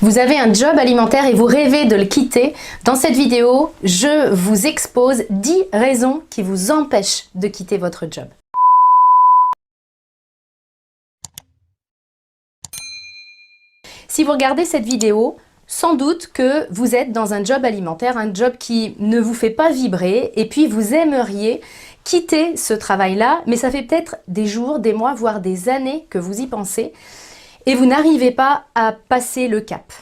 Vous avez un job alimentaire et vous rêvez de le quitter. Dans cette vidéo, je vous expose 10 raisons qui vous empêchent de quitter votre job. Si vous regardez cette vidéo, sans doute que vous êtes dans un job alimentaire, un job qui ne vous fait pas vibrer et puis vous aimeriez quitter ce travail-là, mais ça fait peut-être des jours, des mois, voire des années que vous y pensez et vous n'arrivez pas à passer le cap.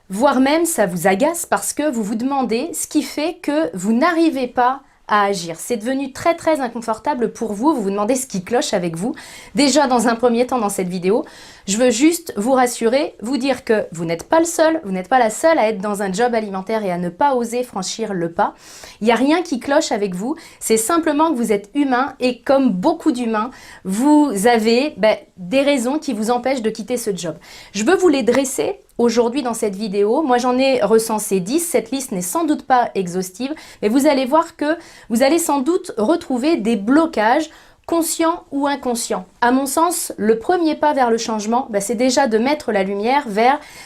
Voire même ça vous agace parce que vous vous demandez ce qui fait que vous n'arrivez pas à agir. C'est devenu très inconfortable pour vous, vous vous demandez ce qui cloche avec vous. Déjà dans un premier temps dans cette vidéo, je veux juste vous rassurer, vous dire que vous n'êtes pas le seul, vous n'êtes pas la seule à être dans un job alimentaire et à ne pas oser franchir le pas. Il n'y a rien qui cloche avec vous, c'est simplement que vous êtes humain et comme beaucoup d'humains, vous avez des raisons qui vous empêchent de quitter ce job. Je veux vous les dresser aujourd'hui dans cette vidéo. Moi j'en ai recensé 10, cette liste n'est sans doute pas exhaustive, mais vous allez voir que vous allez sans doute retrouver des blocages conscients ou inconscients. À mon sens, le premier pas vers le changement, c'est déjà de mettre la lumière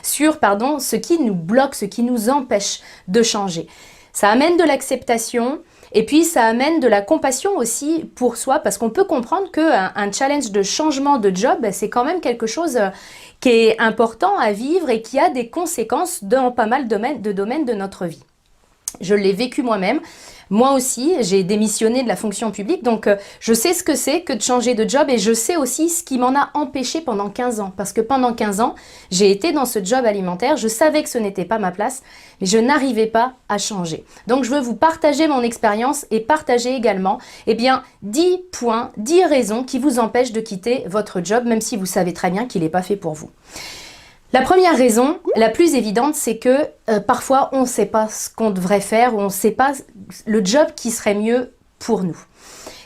sur ce qui nous bloque, ce qui nous empêche de changer. Ça amène de l'acceptation et puis ça amène de la compassion aussi pour soi parce qu'on peut comprendre qu'un challenge de changement de job, c'est quand même quelque chose qui est important à vivre et qui a des conséquences dans pas mal de domaines de notre vie. Je l'ai vécu moi-même. Moi aussi, j'ai démissionné de la fonction publique, donc je sais ce que c'est que de changer de job et je sais aussi ce qui m'en a empêché pendant 15 ans. Parce que pendant 15 ans, j'ai été dans ce job alimentaire, je savais que ce n'était pas ma place, mais je n'arrivais pas à changer. Donc je veux vous partager mon expérience et partager également 10 points, 10 raisons qui vous empêchent de quitter votre job, même si vous savez très bien qu'il n'est pas fait pour vous. La première raison, la plus évidente, c'est que parfois on ne sait pas ce qu'on devrait faire ou on ne sait pas le job qui serait mieux pour nous.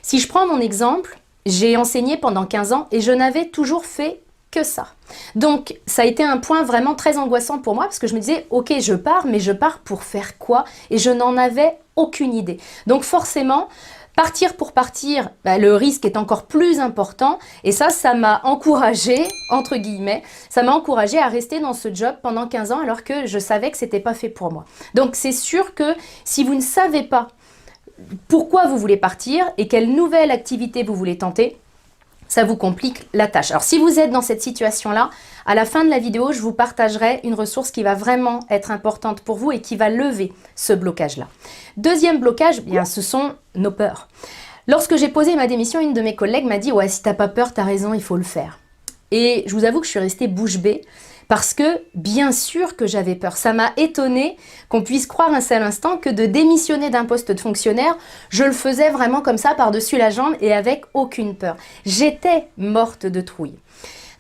Si je prends mon exemple, j'ai enseigné pendant 15 ans et je n'avais toujours fait que ça. Donc ça a été un point vraiment très angoissant pour moi parce que je me disais ok je pars mais je pars pour faire quoi? Et je n'en avais aucune idée. Donc forcément, partir pour partir, le risque est encore plus important et ça m'a encouragée, entre guillemets, ça m'a encouragée à rester dans ce job pendant 15 ans alors que je savais que c'était pas fait pour moi. Donc c'est sûr que si vous ne savez pas pourquoi vous voulez partir et quelle nouvelle activité vous voulez tenter, ça vous complique la tâche. Alors si vous êtes dans cette situation-là, à la fin de la vidéo, je vous partagerai une ressource qui va vraiment être importante pour vous et qui va lever ce blocage-là. Deuxième blocage, ce sont nos peurs. Lorsque j'ai posé ma démission, une de mes collègues m'a dit « Ouais, si t'as pas peur, t'as raison, il faut le faire. » Et je vous avoue que je suis restée bouche bée parce que bien sûr que j'avais peur. Ça m'a étonnée qu'on puisse croire un seul instant que de démissionner d'un poste de fonctionnaire, je le faisais vraiment comme ça par-dessus la jambe et avec aucune peur. J'étais morte de trouille.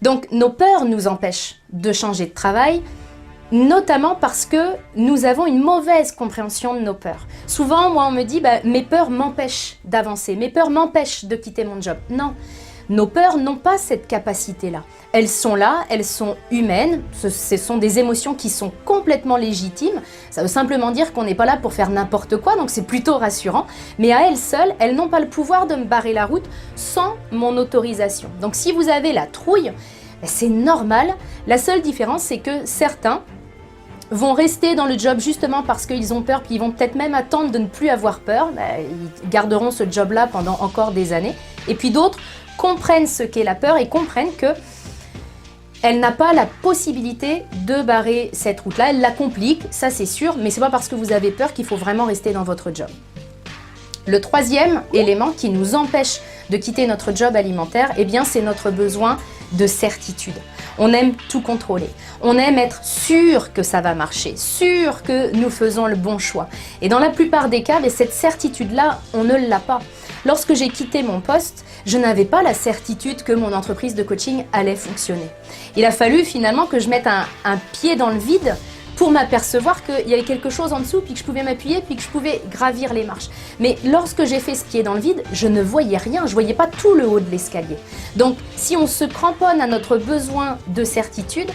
Donc nos peurs nous empêchent de changer de travail, notamment parce que nous avons une mauvaise compréhension de nos peurs. Souvent, moi on me dit mes peurs m'empêchent d'avancer, mes peurs m'empêchent de quitter mon job. Non. Nos peurs n'ont pas cette capacité-là. Elles sont là, elles sont humaines, ce sont des émotions qui sont complètement légitimes. Ça veut simplement dire qu'on n'est pas là pour faire n'importe quoi, donc c'est plutôt rassurant. Mais à elles seules, elles n'ont pas le pouvoir de me barrer la route sans mon autorisation. Donc si vous avez la trouille, c'est normal. La seule différence, c'est que certains vont rester dans le job justement parce qu'ils ont peur, puis ils vont peut-être même attendre de ne plus avoir peur. Ils garderont ce job-là pendant encore des années. Et puis d'autres comprennent ce qu'est la peur et comprennent qu'elle n'a pas la possibilité de barrer cette route-là. Elle la complique, ça c'est sûr, mais c'est pas parce que vous avez peur qu'il faut vraiment rester dans votre job. Le troisième élément qui nous empêche de quitter notre job alimentaire, c'est notre besoin de certitude. On aime tout contrôler. On aime être sûr que ça va marcher, sûr que nous faisons le bon choix. Et dans la plupart des cas, cette certitude-là, on ne l'a pas. Lorsque j'ai quitté mon poste, je n'avais pas la certitude que mon entreprise de coaching allait fonctionner. Il a fallu finalement que je mette un pied dans le vide pour m'apercevoir qu'il y avait quelque chose en dessous, puis que je pouvais m'appuyer, puis que je pouvais gravir les marches. Mais lorsque j'ai fait ce pied dans le vide, je ne voyais rien, je ne voyais pas tout le haut de l'escalier. Donc, si on se cramponne à notre besoin de certitude,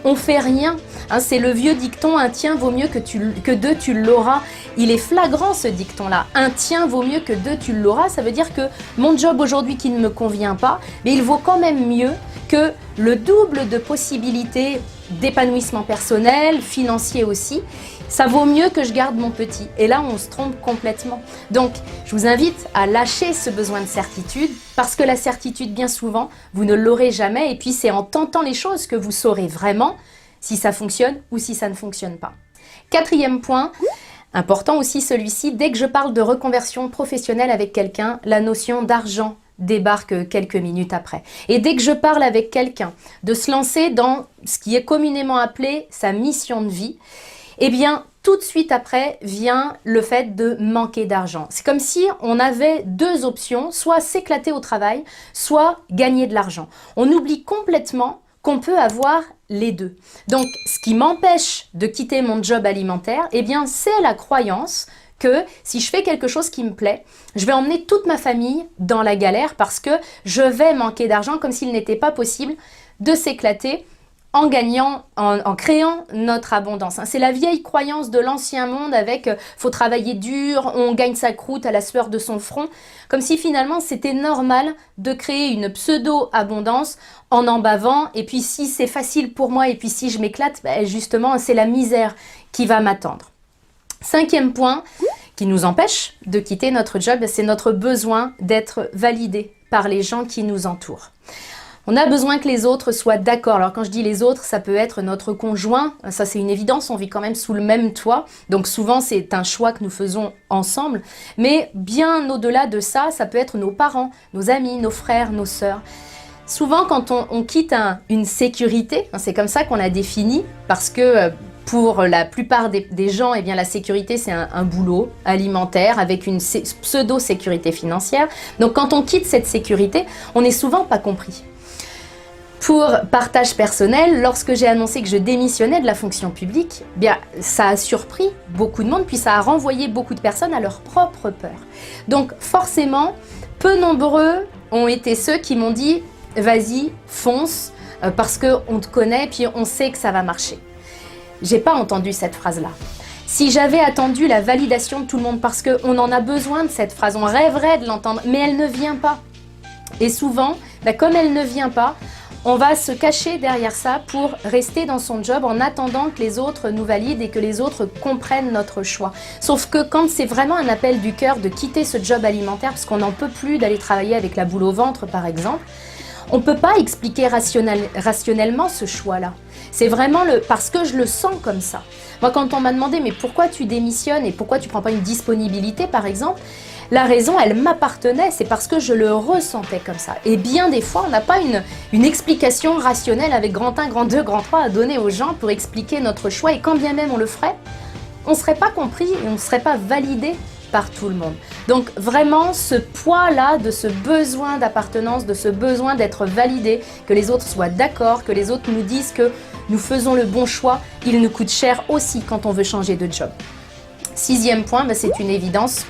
on ne fait rien. C'est le vieux dicton « un tien vaut mieux que deux, tu l'auras ». Il est flagrant ce dicton-là. Un tien vaut mieux que deux, tu l'auras. Ça veut dire que mon job aujourd'hui qui ne me convient pas, mais il vaut quand même mieux que le double de possibilités d'épanouissement personnel, financier aussi, ça vaut mieux que je garde mon petit. Et là, on se trompe complètement. Donc, je vous invite à lâcher ce besoin de certitude, parce que la certitude, bien souvent, vous ne l'aurez jamais. Et puis, c'est en tentant les choses que vous saurez vraiment si ça fonctionne ou si ça ne fonctionne pas. Quatrième point, important aussi celui-ci, dès que je parle de reconversion professionnelle avec quelqu'un, la notion d'argent débarque quelques minutes après. Et dès que je parle avec quelqu'un de se lancer dans ce qui est communément appelé sa mission de vie, eh bien, tout de suite après vient le fait de manquer d'argent. C'est comme si on avait deux options, soit s'éclater au travail, soit gagner de l'argent. On oublie complètement qu'on peut avoir les deux. Donc, ce qui m'empêche de quitter mon job alimentaire, eh bien, c'est la croyance que si je fais quelque chose qui me plaît, je vais emmener toute ma famille dans la galère parce que je vais manquer d'argent, comme s'il n'était pas possible de s'éclater en gagnant, en créant notre abondance. C'est la vieille croyance de l'ancien monde avec faut travailler dur, on gagne sa croûte à la sueur de son front, comme si finalement c'était normal de créer une pseudo-abondance en bavant, et puis si c'est facile pour moi et puis si je m'éclate, ben justement c'est la misère qui va m'attendre. Cinquième point qui nous empêche de quitter notre job, c'est notre besoin d'être validé par les gens qui nous entourent. On a besoin que les autres soient d'accord. Alors quand je dis les autres, ça peut être notre conjoint, ça c'est une évidence, on vit quand même sous le même toit. Donc souvent c'est un choix que nous faisons ensemble. Mais bien au-delà de ça, ça peut être nos parents, nos amis, nos frères, nos sœurs. Souvent quand on quitte une sécurité, c'est comme ça qu'on la définit, parce que pour la plupart des gens, eh bien, la sécurité, c'est un boulot alimentaire avec une pseudo-sécurité financière. Donc quand on quitte cette sécurité, on n'est souvent pas compris. Pour partage personnel, lorsque j'ai annoncé que je démissionnais de la fonction publique, bien, ça a surpris beaucoup de monde, puis ça a renvoyé beaucoup de personnes à leur propre peur. Donc forcément, peu nombreux ont été ceux qui m'ont dit « vas-y, fonce, parce qu'on te connaît, puis on sait que ça va marcher ». J'ai pas entendu cette phrase-là. Si j'avais attendu la validation de tout le monde, parce qu'on en a besoin de cette phrase, on rêverait de l'entendre, mais elle ne vient pas. Et souvent, comme elle ne vient pas, on va se cacher derrière ça pour rester dans son job en attendant que les autres nous valident et que les autres comprennent notre choix. Sauf que quand c'est vraiment un appel du cœur de quitter ce job alimentaire parce qu'on n'en peut plus d'aller travailler avec la boule au ventre par exemple, on ne peut pas expliquer rationnellement ce choix-là. C'est vraiment parce que je le sens comme ça. Moi, quand on m'a demandé « mais pourquoi tu démissionnes et pourquoi tu ne prends pas une disponibilité par exemple ?» La raison, elle m'appartenait, c'est parce que je le ressentais comme ça. Et bien des fois, on n'a pas une explication rationnelle avec grand 1, grand 2, grand 3 à donner aux gens pour expliquer notre choix. Et quand bien même on le ferait, on ne serait pas compris et on ne serait pas validé par tout le monde. Donc vraiment, ce poids-là de ce besoin d'appartenance, de ce besoin d'être validé, que les autres soient d'accord, que les autres nous disent que nous faisons le bon choix, il nous coûte cher aussi quand on veut changer de job. Sixième point, c'est une évidence.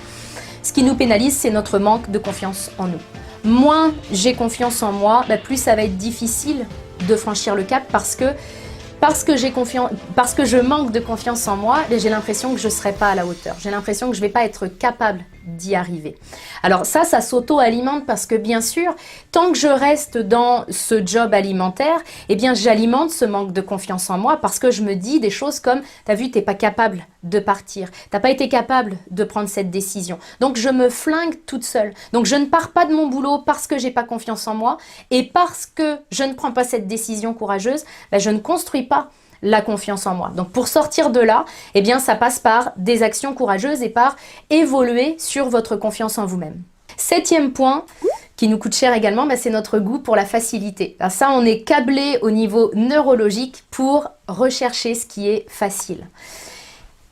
Ce qui nous pénalise, c'est notre manque de confiance en nous. Moins j'ai confiance en moi, plus ça va être difficile de franchir le cap parce que je manque de confiance en moi, j'ai l'impression que je ne serai pas à la hauteur. J'ai l'impression que je ne vais pas être capable d'y arriver. Alors ça s'auto-alimente parce que bien sûr, tant que je reste dans ce job alimentaire, eh bien j'alimente ce manque de confiance en moi parce que je me dis des choses comme « t'as vu, t'es pas capable de partir, t'as pas été capable de prendre cette décision ». Donc je me flingue toute seule. Donc je ne pars pas de mon boulot parce que j'ai pas confiance en moi et parce que je ne prends pas cette décision courageuse, je ne construis pas la confiance en moi. Donc pour sortir de là, eh bien ça passe par des actions courageuses et par évoluer sur votre confiance en vous-même. Septième point, qui nous coûte cher également, c'est notre goût pour la facilité. Alors ça, on est câblé au niveau neurologique pour rechercher ce qui est facile.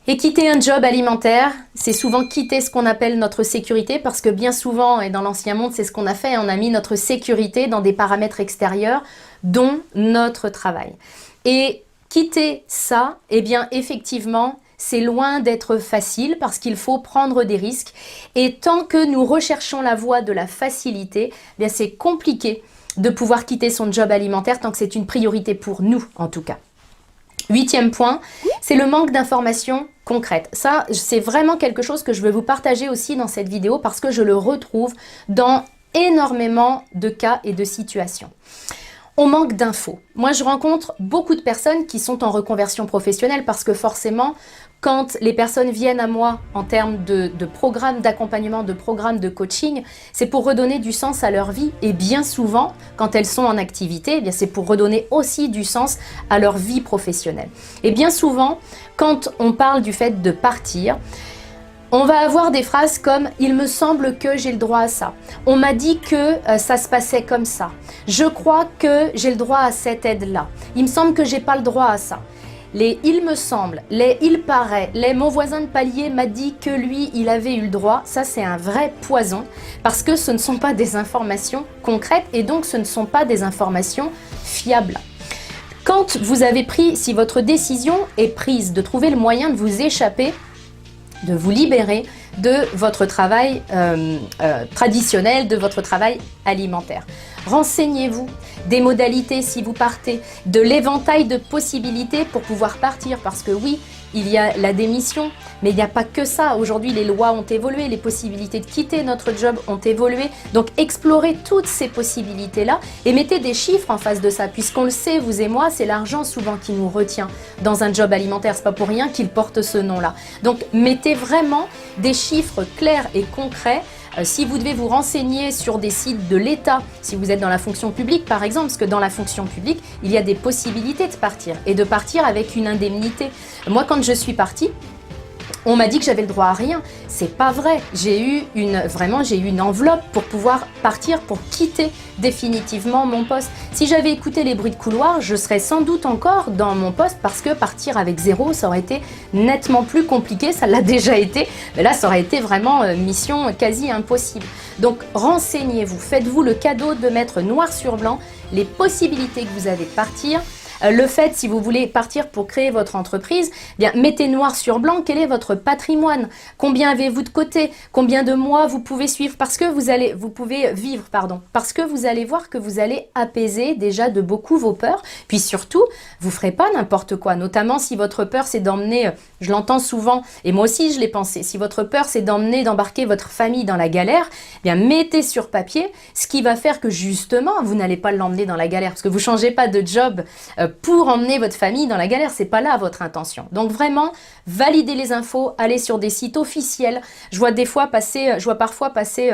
Et quitter un job alimentaire, c'est souvent quitter ce qu'on appelle notre sécurité parce que bien souvent, et dans l'ancien monde, c'est ce qu'on a fait, on a mis notre sécurité dans des paramètres extérieurs, dont notre travail. Et quitter ça, eh bien effectivement, c'est loin d'être facile parce qu'il faut prendre des risques. Et tant que nous recherchons la voie de la facilité, eh bien c'est compliqué de pouvoir quitter son job alimentaire tant que c'est une priorité pour nous en tout cas. Huitième point, c'est le manque d'informations concrètes. Ça, c'est vraiment quelque chose que je veux vous partager aussi dans cette vidéo parce que je le retrouve dans énormément de cas et de situations. On manque d'infos. Moi, je rencontre beaucoup de personnes qui sont en reconversion professionnelle parce que forcément, quand les personnes viennent à moi en termes de programmes d'accompagnement, de programmes de coaching, c'est pour redonner du sens à leur vie. Et bien souvent, quand elles sont en activité, eh bien c'est pour redonner aussi du sens à leur vie professionnelle. Et bien souvent, quand on parle du fait de partir, on va avoir des phrases comme « il me semble que j'ai le droit à ça »,« on m'a dit que ça se passait comme ça »,« je crois que j'ai le droit à cette aide-là »,« il me semble que j'ai pas le droit à ça ». Les « il me semble », les « il paraît », les « mon voisin de palier m'a dit que lui, il avait eu le droit », ça c'est un vrai poison parce que ce ne sont pas des informations concrètes et donc ce ne sont pas des informations fiables. Quand vous avez pris, si votre décision est prise de trouver le moyen de vous échapper, de vous libérer de votre travail traditionnel, de votre travail alimentaire. Renseignez-vous des modalités si vous partez, de l'éventail de possibilités pour pouvoir partir, parce que oui, il y a la démission, mais il n'y a pas que ça. Aujourd'hui, les lois ont évolué, les possibilités de quitter notre job ont évolué. Donc, explorez toutes ces possibilités-là et mettez des chiffres en face de ça. Puisqu'on le sait, vous et moi, c'est l'argent souvent qui nous retient dans un job alimentaire. C'est pas pour rien qu'il porte ce nom-là. Donc, mettez vraiment des chiffres clairs et concrets. Si vous devez vous renseigner sur des sites de l'État, si vous êtes dans la fonction publique par exemple, parce que dans la fonction publique, il y a des possibilités de partir et de partir avec une indemnité. Moi, quand je suis partie, on m'a dit que j'avais le droit à rien. C'est pas vrai. J'ai eu une enveloppe pour pouvoir partir, pour quitter définitivement mon poste. Si j'avais écouté les bruits de couloir, je serais sans doute encore dans mon poste parce que partir avec zéro, ça aurait été nettement plus compliqué. Ça l'a déjà été, mais là, ça aurait été vraiment mission quasi impossible. Donc, renseignez-vous. Faites-vous le cadeau de mettre noir sur blanc les possibilités que vous avez de partir. Le fait, si vous voulez partir pour créer votre entreprise, eh bien, mettez noir sur blanc quel est votre patrimoine, combien avez-vous de côté, combien de mois vous pouvez suivre, parce que vous pouvez vivre, parce que vous allez voir que vous allez apaiser déjà de beaucoup vos peurs, puis surtout, vous ne ferez pas n'importe quoi, notamment si votre peur c'est d'emmener, je l'entends souvent, et moi aussi je l'ai pensé, si votre peur c'est d'embarquer votre famille dans la galère, eh bien, mettez sur papier ce qui va faire que justement, vous n'allez pas l'emmener dans la galère, parce que vous ne changez pas de job pour emmener votre famille dans la galère, c'est pas là votre intention. Donc vraiment, validez les infos, allez sur des sites officiels. Je vois parfois passer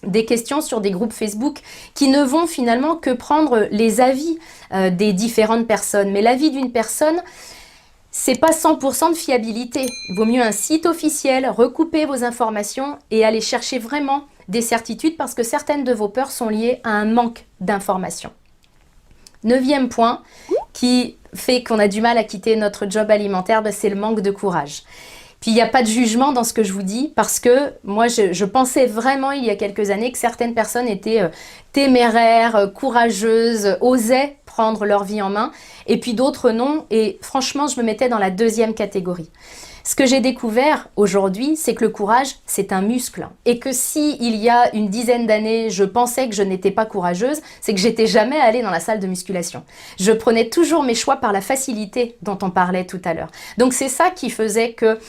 des questions sur des groupes Facebook qui ne vont finalement que prendre les avis des différentes personnes. Mais l'avis d'une personne, c'est pas 100% de fiabilité. Il vaut mieux un site officiel, recoupez vos informations et allez chercher vraiment des certitudes parce que certaines de vos peurs sont liées à un manque d'informations. 9e point qui fait qu'on a du mal à quitter notre job alimentaire, c'est le manque de courage. Puis il n'y a pas de jugement dans ce que je vous dis parce que moi je pensais vraiment il y a quelques années que certaines personnes étaient téméraires, courageuses, osaient prendre leur vie en main et puis d'autres non et franchement je me mettais dans la 2e catégorie. Ce que j'ai découvert aujourd'hui, c'est que le courage, c'est un muscle. Et que si il y a une dizaine d'années, je pensais que je n'étais pas courageuse, c'est que j'étais jamais allée dans la salle de musculation. Je prenais toujours mes choix par la facilité dont on parlait tout à l'heure. Donc c'est ça qui faisait que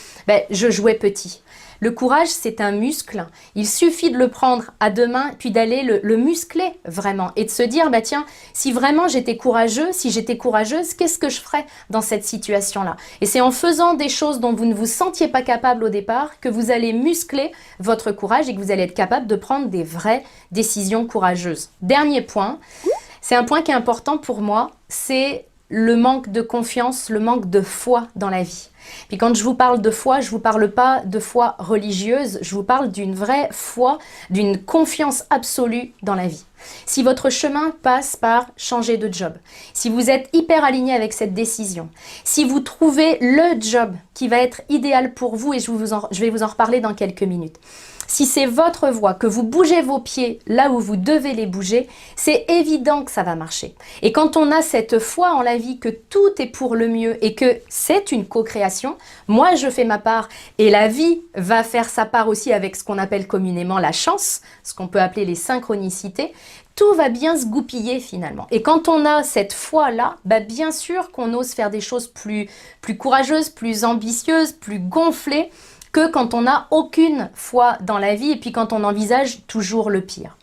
je jouais petit. Le courage, c'est un muscle. Il suffit de le prendre à deux mains, puis d'aller le muscler vraiment. Et de se dire, tiens, si vraiment j'étais courageux, si j'étais courageuse, qu'est-ce que je ferais dans cette situation-là? Et c'est en faisant des choses dont vous ne vous sentiez pas capable au départ que vous allez muscler votre courage et que vous allez être capable de prendre des vraies décisions courageuses. Dernier point, c'est un point qui est important pour moi, c'est le manque de confiance, le manque de foi dans la vie. Puis quand je vous parle de foi, je ne vous parle pas de foi religieuse, je vous parle d'une vraie foi, d'une confiance absolue dans la vie. Si votre chemin passe par changer de job, si vous êtes hyper aligné avec cette décision, si vous trouvez le job qui va être idéal pour vous, et je vais vous en reparler dans quelques minutes, si c'est votre voie, que vous bougez vos pieds là où vous devez les bouger, c'est évident que ça va marcher. Et quand on a cette foi en la vie que tout est pour le mieux et que c'est une co-création, moi je fais ma part et la vie va faire sa part aussi avec ce qu'on appelle communément la chance, ce qu'on peut appeler les synchronicités, tout va bien se goupiller finalement. Et quand on a cette foi-là, bien sûr qu'on ose faire des choses plus courageuses, plus ambitieuses, plus gonflées, que quand on n'a aucune foi dans la vie et puis quand on envisage toujours le pire.